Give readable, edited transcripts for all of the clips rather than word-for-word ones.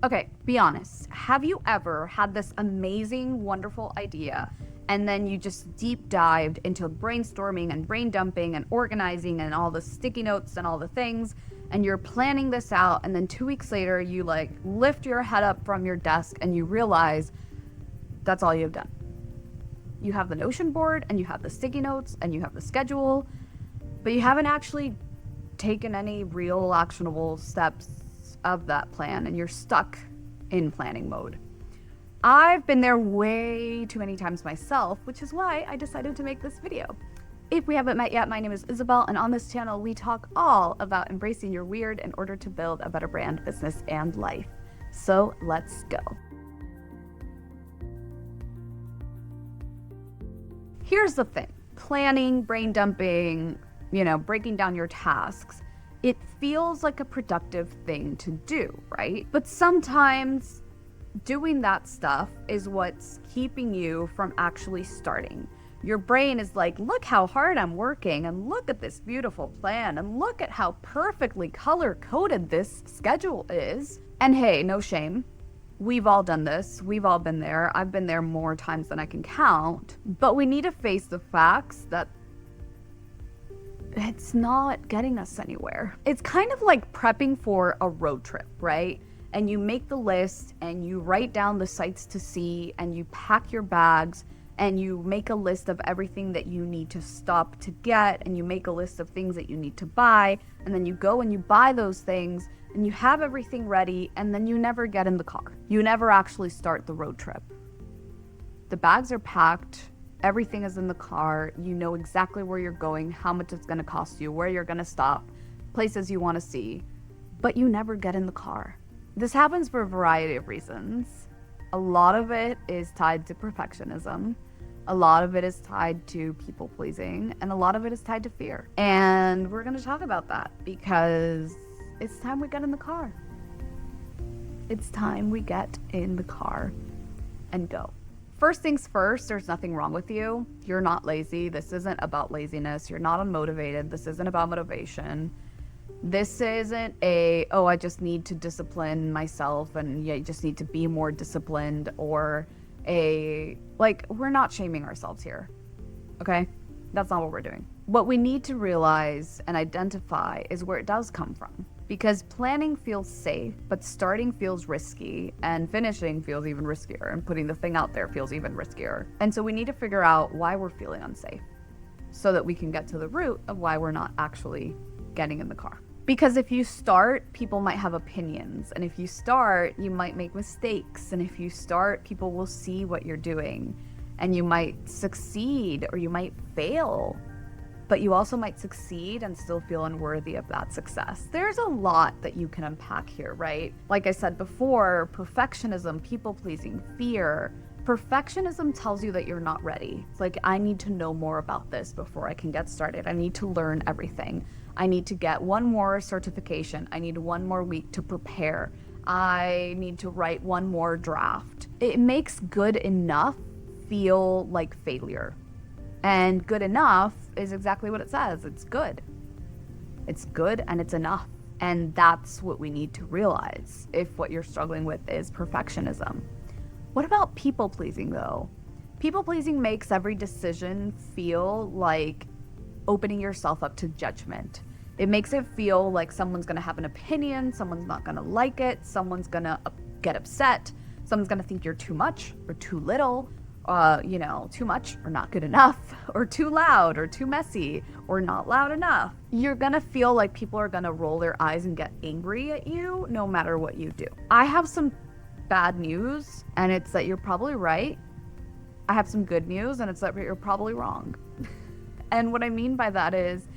Okay, be honest. Have you ever had this amazing, wonderful idea and then you just deep dived into brainstorming and brain dumping and organizing and all the sticky notes and all the things, and you're planning this out, and then 2 weeks later you like lift your head up from your desk and you realize that's all you've done. You have the Notion board and you have the sticky notes and you have the schedule, but you haven't actually taken any real actionable steps of that plan, and you're stuck in planning mode. I've been there way too many times myself, which is why I decided to make this video. If we haven't met yet, my name is Isabel, and on this channel we talk all about embracing your weird in order to build a better brand, business, and life. So let's go. Here's the thing. Planning, brain dumping, breaking down your tasks, it feels like a productive thing to do, right? But sometimes doing that stuff is what's keeping you from actually starting. Your brain is like, look how hard I'm working, and look at this beautiful plan, and look at how perfectly color-coded this schedule is. And hey, no shame. We've all done this. We've all been there. I've been there more times than I can count. But we need to face the facts that it's not getting us anywhere. It's kind of like prepping for a road trip, right? And you make the list and you write down the sights to see and you pack your bags and you make a list of everything that you need to stop to get, and you make a list of things that you need to buy, and then you go and you buy those things and you have everything ready, and then you never get in the car. You never actually start the road trip. The bags are packed, everything is in the car, you know exactly where you're going, how much it's going to cost you, where you're going to stop, places you want to see, but you never get in the car. This happens for a variety of reasons. A lot of it is tied to perfectionism. A lot of it is tied to people pleasing, and a lot of it is tied to fear. And we're going to talk about that because it's time we get in the car. It's time we get in the car and go. First things first, there's nothing wrong with you. You're not lazy. This isn't about laziness. You're not unmotivated. This isn't about motivation. This isn't I just need to discipline myself and I just need to be more disciplined, or we're not shaming ourselves here, okay? That's not what we're doing. What we need to realize and identify is where it does come from. Because planning feels safe, but starting feels risky, and finishing feels even riskier, and putting the thing out there feels even riskier. And so we need to figure out why we're feeling unsafe so that we can get to the root of why we're not actually getting in the car. Because if you start, people might have opinions, and if you start, you might make mistakes, and if you start, people will see what you're doing, and you might succeed or you might fail, but you also might succeed and still feel unworthy of that success. There's a lot that you can unpack here, right? Like I said before, perfectionism, people-pleasing, fear. Perfectionism tells you that you're not ready. It's like, I need to know more about this before I can get started. I need to learn everything. I need to get one more certification. I need one more week to prepare. I need to write one more draft. It makes good enough feel like failure. And good enough is exactly what it says. It's good. It's good and it's enough. And that's what we need to realize if what you're struggling with is perfectionism. What about people pleasing though? People pleasing makes every decision feel like opening yourself up to judgment. It makes it feel like someone's gonna have an opinion, someone's not gonna like it, someone's gonna get upset, someone's gonna think you're too much or too little, too much or not good enough, or too loud or too messy or not loud enough. You're gonna feel like people are gonna roll their eyes and get angry at you no matter what you do. I have some bad news, and it's that you're probably right. I have some good news, and it's that you're probably wrong. And what I mean by that is,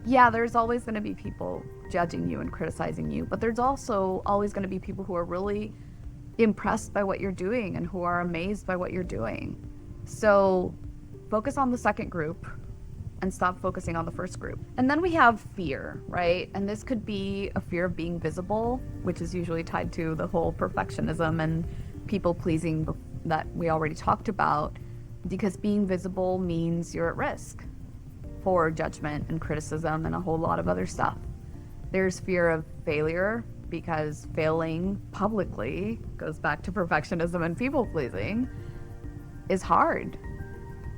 yeah, there's always going to be people judging you and criticizing you, but there's also always going to be people who are really impressed by what you're doing and who are amazed by what you're doing. So focus on the second group and stop focusing on the first group. And then we have fear, right? And this could be a fear of being visible, which is usually tied to the whole perfectionism and people pleasing that we already talked about, because being visible means you're at risk for judgment and criticism and a whole lot of other stuff. There's fear of failure, because failing publicly, goes back to perfectionism and people pleasing, is hard.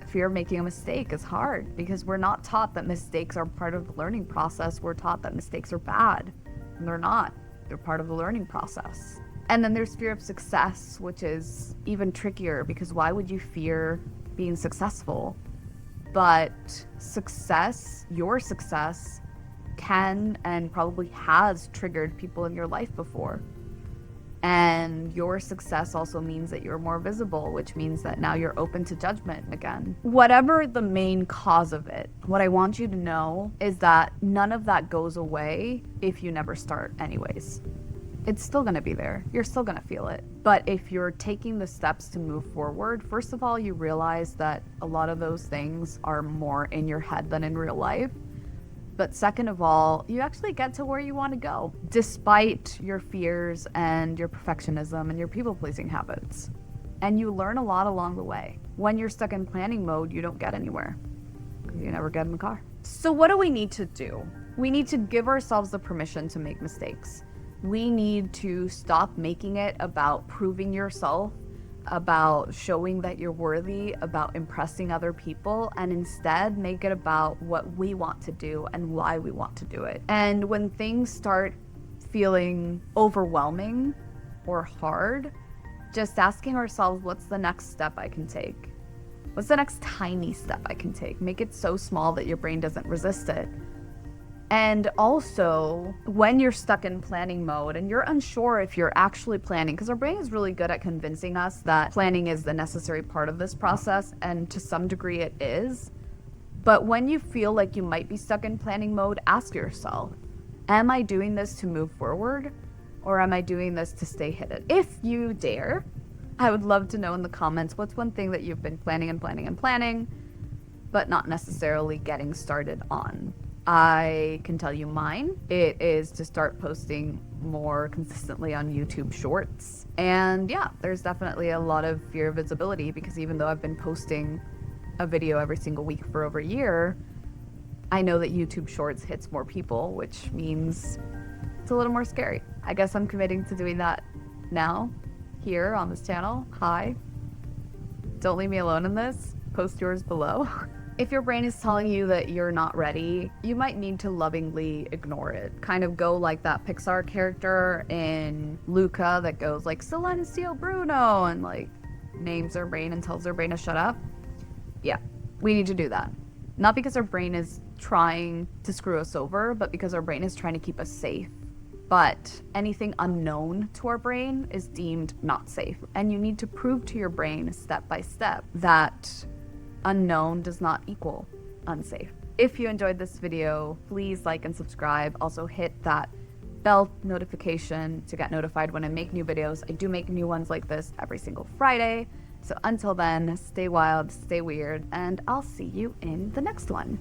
Fear of making a mistake is hard because we're not taught that mistakes are part of the learning process. We're taught that mistakes are bad, and they're not. They're part of the learning process. And then there's fear of success, which is even trickier because why would you fear being successful? But success, your success, can and probably has triggered people in your life before. And your success also means that you're more visible, which means that now you're open to judgment again. Whatever the main cause of it, what I want you to know is that none of that goes away if you never start anyways. It's still gonna be there. You're still gonna feel it. But if you're taking the steps to move forward, first of all, you realize that a lot of those things are more in your head than in real life. But second of all, you actually get to where you want to go, despite your fears and your perfectionism and your people-pleasing habits. And you learn a lot along the way. When you're stuck in planning mode, you don't get anywhere. You never get in the car. So what do we need to do? We need to give ourselves the permission to make mistakes. We need to stop making it about proving yourself, about showing that you're worthy, about impressing other people, and instead make it about what we want to do and why we want to do it. And when things start feeling overwhelming or hard, just asking ourselves, what's the next step I can take? What's the next tiny step I can take? Make it so small that your brain doesn't resist it. And also, when you're stuck in planning mode and you're unsure if you're actually planning, because our brain is really good at convincing us that planning is the necessary part of this process, and to some degree it is. But when you feel like you might be stuck in planning mode, ask yourself, am I doing this to move forward, or am I doing this to stay hidden? If you dare, I would love to know in the comments, what's one thing that you've been planning, but not necessarily getting started on? I can tell you mine. It is to start posting more consistently on YouTube Shorts. And yeah, there's definitely a lot of fear of visibility because even though I've been posting a video every single week for over a year, I know that YouTube Shorts hits more people, which means it's a little more scary. I guess I'm committing to doing that now, here on this channel. Hi. Don't leave me alone in this. Post yours below. If your brain is telling you that you're not ready, you might need to lovingly ignore it. Kind of go like that Pixar character in Luca that goes like, Silencio Bruno, and like names their brain and tells their brain to shut up. Yeah, we need to do that. Not because our brain is trying to screw us over, but because our brain is trying to keep us safe. But anything unknown to our brain is deemed not safe. And you need to prove to your brain step by step that unknown does not equal unsafe. If you enjoyed this video, please like and subscribe. Also hit that bell notification to get notified when I make new videos. I do make new ones like this every single Friday. So until then, stay wild, stay weird, and I'll see you in the next one.